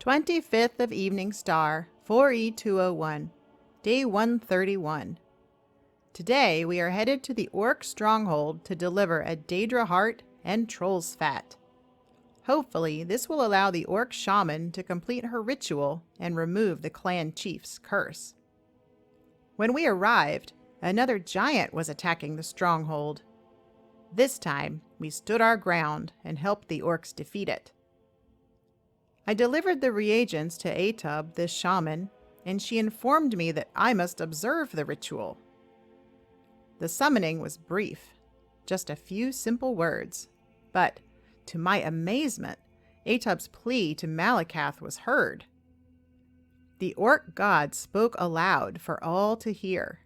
25th of Evening Star, 4E201, Day 131. Today we are headed to the Orc stronghold to deliver a Daedra heart and Troll's fat. Hopefully this will allow the Orc shaman to complete her ritual and remove the clan chief's curse. When we arrived, another giant was attacking the stronghold. This time we stood our ground and helped the Orcs defeat it. I delivered the reagents to Atub, the shaman, and she informed me that I must observe the ritual. The summoning was brief, just a few simple words, but to my amazement, Atub's plea to Malakath was heard. The Orc god spoke aloud for all to hear.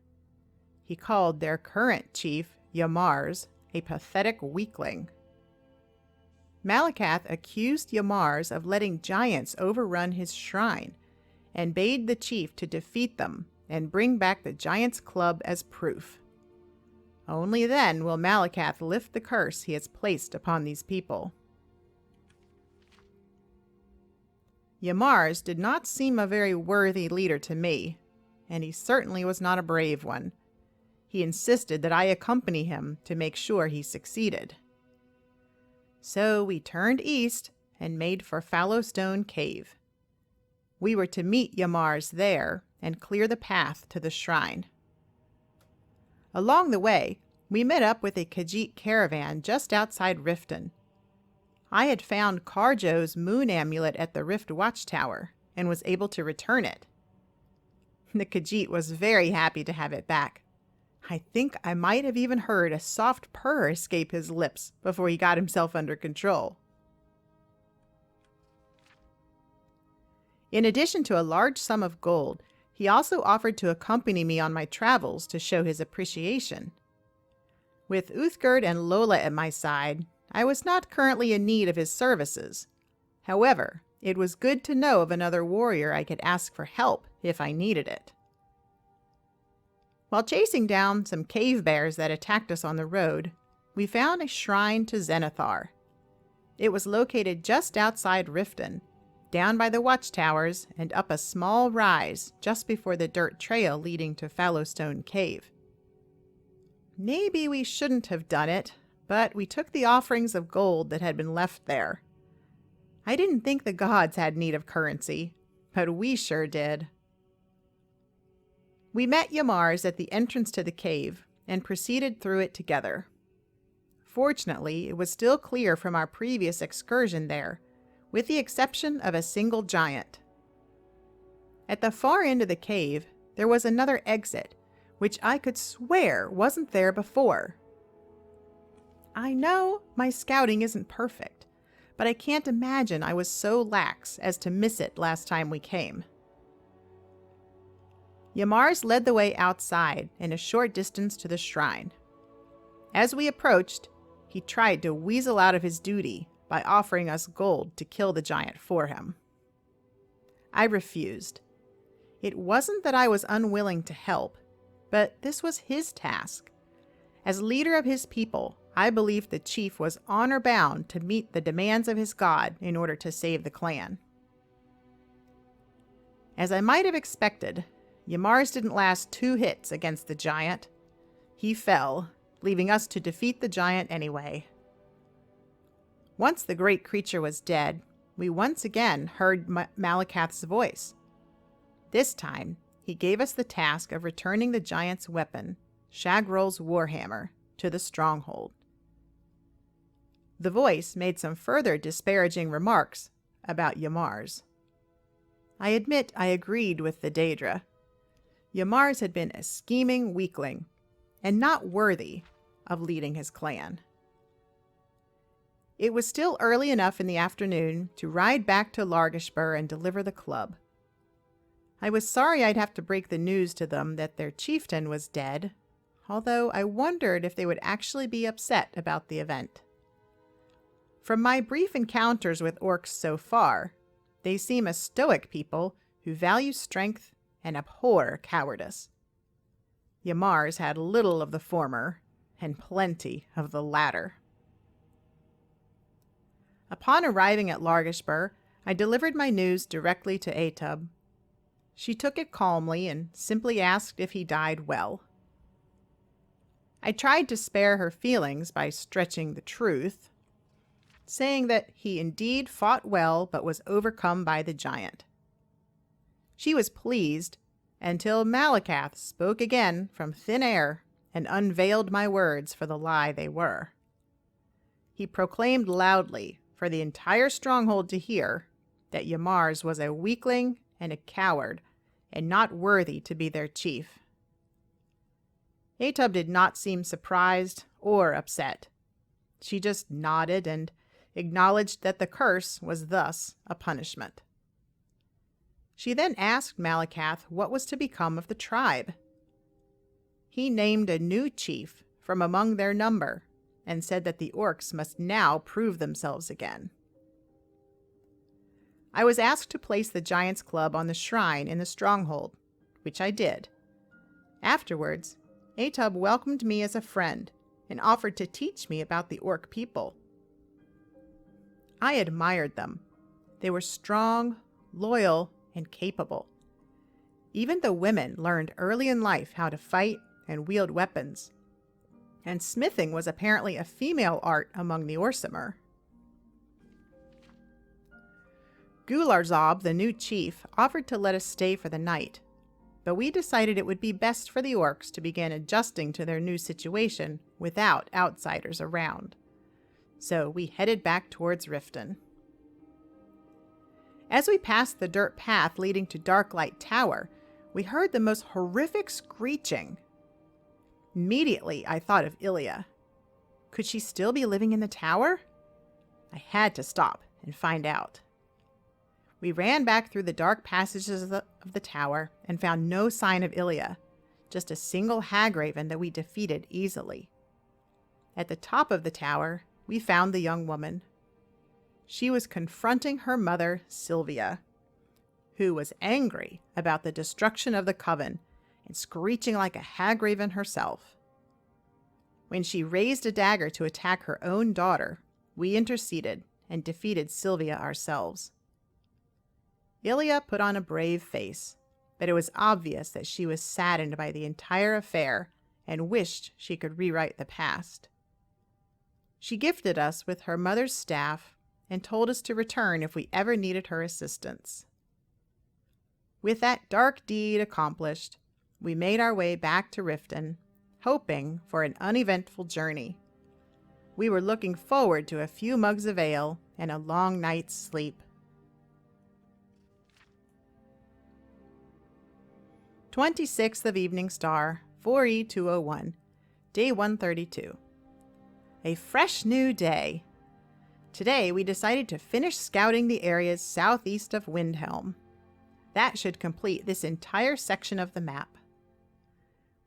He called their current chief, Yamars, a pathetic weakling. Malakath accused Yamars of letting giants overrun his shrine and bade the chief to defeat them and bring back the giant's club as proof. Only then will Malakath lift the curse he has placed upon these people. Yamars did not seem a very worthy leader to me, and he certainly was not a brave one. He insisted that I accompany him to make sure he succeeded. So we turned east and made for Fallowstone Cave. We were to meet Yamars there and clear the path to the shrine. Along the way, we met up with a Khajiit caravan just outside Riften. I had found Karjo's moon amulet at the Rift Watchtower and was able to return it. The Khajiit was very happy to have it back. I think I might have even heard a soft purr escape his lips before he got himself under control. In addition to a large sum of gold, he also offered to accompany me on my travels to show his appreciation. With Uthgerd and Lola at my side, I was not currently in need of his services. However, it was good to know of another warrior I could ask for help if I needed it. While chasing down some cave bears that attacked us on the road, we found a shrine to Xenothar. It was located just outside Riften, down by the watchtowers and up a small rise just before the dirt trail leading to Fallowstone Cave. Maybe we shouldn't have done it, but we took the offerings of gold that had been left there. I didn't think the gods had need of currency, but we sure did. We met Yamars at the entrance to the cave and proceeded through it together. Fortunately, it was still clear from our previous excursion there, with the exception of a single giant. At the far end of the cave, there was another exit, which I could swear wasn't there before. I know my scouting isn't perfect, but I can't imagine I was so lax as to miss it last time we came. Yamars led the way outside and a short distance to the shrine. As we approached, he tried to weasel out of his duty by offering us gold to kill the giant for him. I refused. It wasn't that I was unwilling to help, but this was his task. As leader of his people, I believed the chief was honor-bound to meet the demands of his god in order to save the clan. As I might have expected, Yamars didn't last 2 hits against the giant. He fell, leaving us to defeat the giant anyway. Once the great creature was dead, we once again heard Malakath's voice. This time, he gave us the task of returning the giant's weapon, Shagrol's warhammer, to the stronghold. The voice made some further disparaging remarks about Yamars. I admit I agreed with the Daedra. Yamars had been a scheming weakling, and not worthy of leading his clan. It was still early enough in the afternoon to ride back to Largashbur and deliver the club. I was sorry I'd have to break the news to them that their chieftain was dead, although I wondered if they would actually be upset about the event. From my brief encounters with orcs so far, they seem a stoic people who value strength and abhor cowardice. Yamars had little of the former and plenty of the latter. Upon arriving at Largashbur, I delivered my news directly to Atub. She took it calmly and simply asked if he died well. I tried to spare her feelings by stretching the truth, saying that he indeed fought well but was overcome by the giant. She was pleased until Malakath spoke again from thin air and unveiled my words for the lie they were. He proclaimed loudly for the entire stronghold to hear that Ymars was a weakling and a coward and not worthy to be their chief. Atub did not seem surprised or upset. She just nodded and acknowledged that the curse was thus a punishment. She then asked Malakath what was to become of the tribe. He named a new chief from among their number and said that the orcs must now prove themselves again. I was asked to place the Giant's Club on the shrine in the stronghold, which I did. Afterwards, Atub welcomed me as a friend and offered to teach me about the orc people. I admired them. They were strong, loyal, and capable. Even the women learned early in life how to fight and wield weapons, and smithing was apparently a female art among the Orsimer. Gularzob, the new chief, offered to let us stay for the night, but we decided it would be best for the orcs to begin adjusting to their new situation without outsiders around. So we headed back towards Riften. As we passed the dirt path leading to Darklight Tower, we heard the most horrific screeching. Immediately, I thought of Ilya. Could she still be living in the tower? I had to stop and find out. We ran back through the dark passages of the tower and found no sign of Ilya, just a single hagraven that we defeated easily. At the top of the tower, we found the young woman. She was confronting her mother, Sylvia, who was angry about the destruction of the coven and screeching like a hagraven herself. When she raised a dagger to attack her own daughter, we interceded and defeated Sylvia ourselves. Ilya put on a brave face, but it was obvious that she was saddened by the entire affair and wished she could rewrite the past. She gifted us with her mother's staff and told us to return if we ever needed her assistance. With that dark deed accomplished, we made our way back to Riften, hoping for an uneventful journey. We were looking forward to a few mugs of ale and a long night's sleep. 26th of Evening Star, 4E201, Day 132. A fresh new day. Today we decided to finish scouting the areas southeast of Windhelm. That should complete this entire section of the map.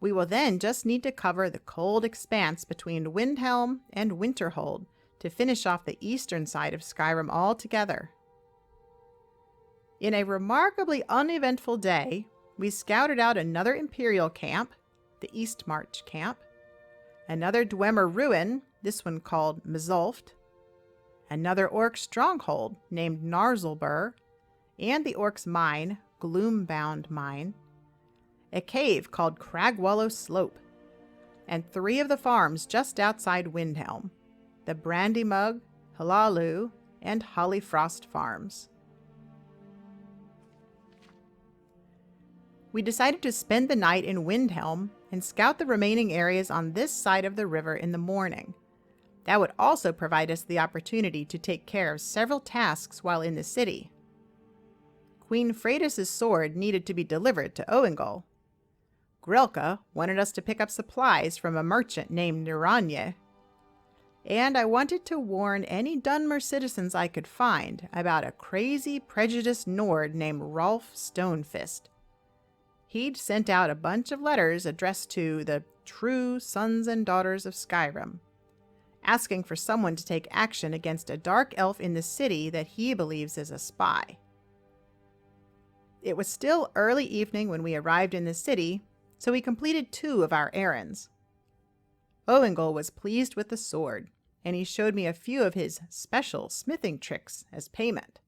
We will then just need to cover the cold expanse between Windhelm and Winterhold to finish off the eastern side of Skyrim altogether. In a remarkably uneventful day, we scouted out another Imperial camp, the East March camp, another Dwemer ruin, this one called Mzulft, another Orc stronghold named Narzelbur, and the Orcs' mine, Gloombound Mine, a cave called Cragwallow Slope, and 3 of the farms just outside Windhelm, the Brandymug, Halalu, and Hollyfrost farms. We decided to spend the night in Windhelm and scout the remaining areas on this side of the river in the morning. That would also provide us the opportunity to take care of several tasks while in the city. Queen Freydis' sword needed to be delivered to Oengol. Grelka wanted us to pick up supplies from a merchant named Niranye. And I wanted to warn any Dunmer citizens I could find about a crazy, prejudiced Nord named Rolf Stonefist. He'd sent out a bunch of letters addressed to the true sons and daughters of Skyrim, asking for someone to take action against a dark elf in the city that he believes is a spy. It was still early evening when we arrived in the city, so we completed 2 of our errands. Oengol was pleased with the sword, and he showed me a few of his special smithing tricks as payment.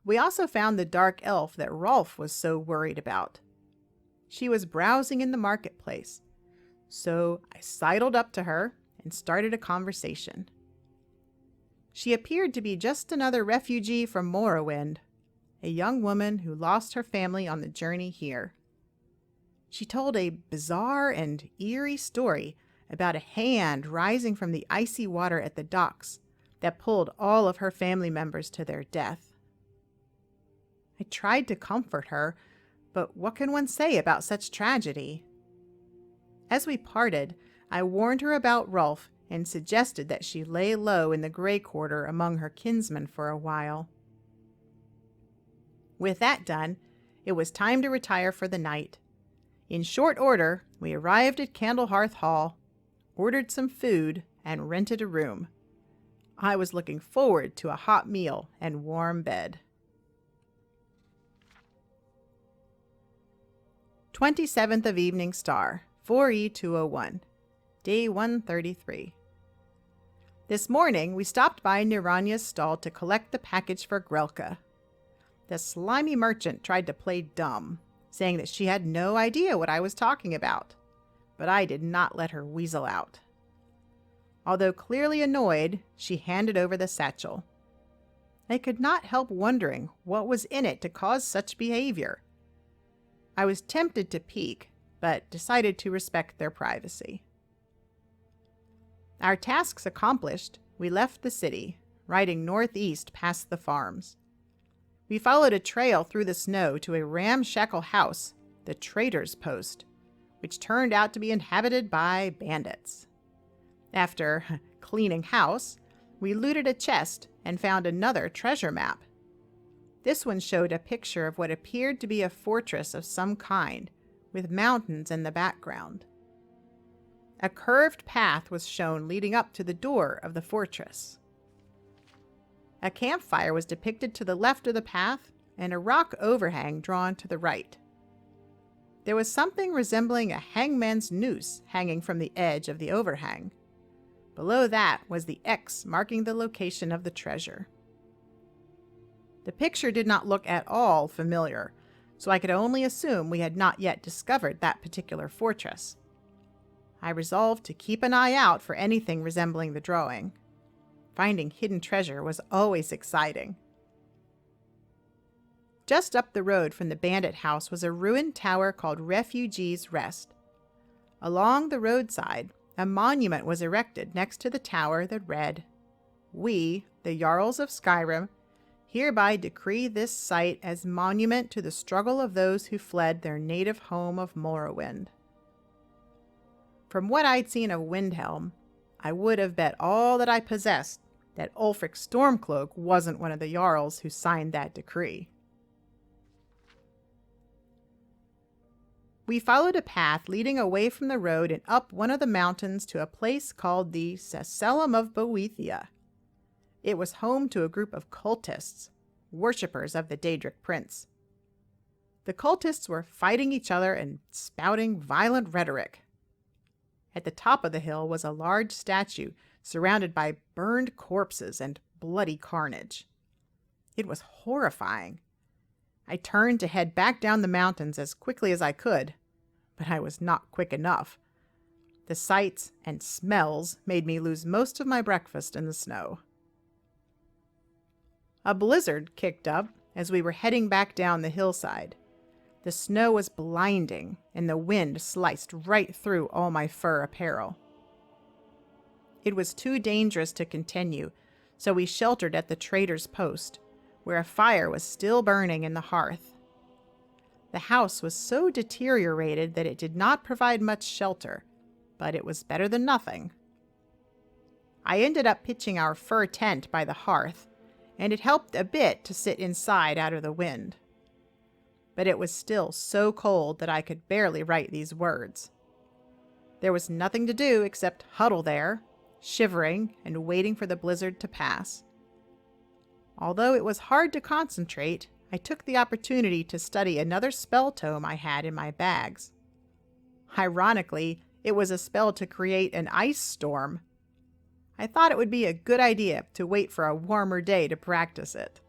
We also found the dark elf that Rolf was so worried about. She was browsing in the marketplace, so I sidled up to her and started a conversation. She appeared to be just another refugee from Morrowind, a young woman who lost her family on the journey here. She told a bizarre and eerie story about a hand rising from the icy water at the docks that pulled all of her family members to their death. I tried to comfort her, but what can one say about such tragedy? As we parted, I warned her about Rolf and suggested that she lay low in the Grey Quarter among her kinsmen for a while. With that done, it was time to retire for the night. In short order, we arrived at Candlehearth Hall, ordered some food, and rented a room. I was looking forward to a hot meal and warm bed. 27th of Evening Star, 4E201, Day 133. This morning, we stopped by Niranya's stall to collect the package for Grelka. The slimy merchant tried to play dumb, saying that she had no idea what I was talking about, but I did not let her weasel out. Although clearly annoyed, she handed over the satchel. I could not help wondering what was in it to cause such behavior. I was tempted to peek, but decided to respect their privacy. Our tasks accomplished, we left the city, riding northeast past the farms. We followed a trail through the snow to a ramshackle house, the Trader's Post, which turned out to be inhabited by bandits. After cleaning house, we looted a chest and found another treasure map. This one showed a picture of what appeared to be a fortress of some kind, with mountains in the background. A curved path was shown leading up to the door of the fortress. A campfire was depicted to the left of the path, and a rock overhang drawn to the right. There was something resembling a hangman's noose hanging from the edge of the overhang. Below that was the X marking the location of the treasure. The picture did not look at all familiar, so I could only assume we had not yet discovered that particular fortress. I resolved to keep an eye out for anything resembling the drawing. Finding hidden treasure was always exciting. Just up the road from the bandit house was a ruined tower called Refugee's Rest. Along the roadside, a monument was erected next to the tower that read, "We, the Jarls of Skyrim, hereby decree this site as monument to the struggle of those who fled their native home of Morrowind." From what I'd seen of Windhelm, I would have bet all that I possessed that Ulfric Stormcloak wasn't one of the Jarls who signed that decree. We followed a path leading away from the road and up one of the mountains to a place called the Cesellum of Boethiah. It was home to a group of cultists, worshippers of the Daedric Prince. The cultists were fighting each other and spouting violent rhetoric. At the top of the hill was a large statue surrounded by burned corpses and bloody carnage. It was horrifying. I turned to head back down the mountains as quickly as I could, but I was not quick enough. The sights and smells made me lose most of my breakfast in the snow. A blizzard kicked up as we were heading back down the hillside. The snow was blinding, and the wind sliced right through all my fur apparel. It was too dangerous to continue, so we sheltered at the Trader's Post, where a fire was still burning in the hearth. The house was so deteriorated that it did not provide much shelter, but it was better than nothing. I ended up pitching our fur tent by the hearth, and it helped a bit to sit inside out of the wind. But it was still so cold that I could barely write these words. There was nothing to do except huddle there, shivering and waiting for the blizzard to pass. Although it was hard to concentrate, I took the opportunity to study another spell tome I had in my bags. Ironically, it was a spell to create an ice storm. I thought it would be a good idea to wait for a warmer day to practice it.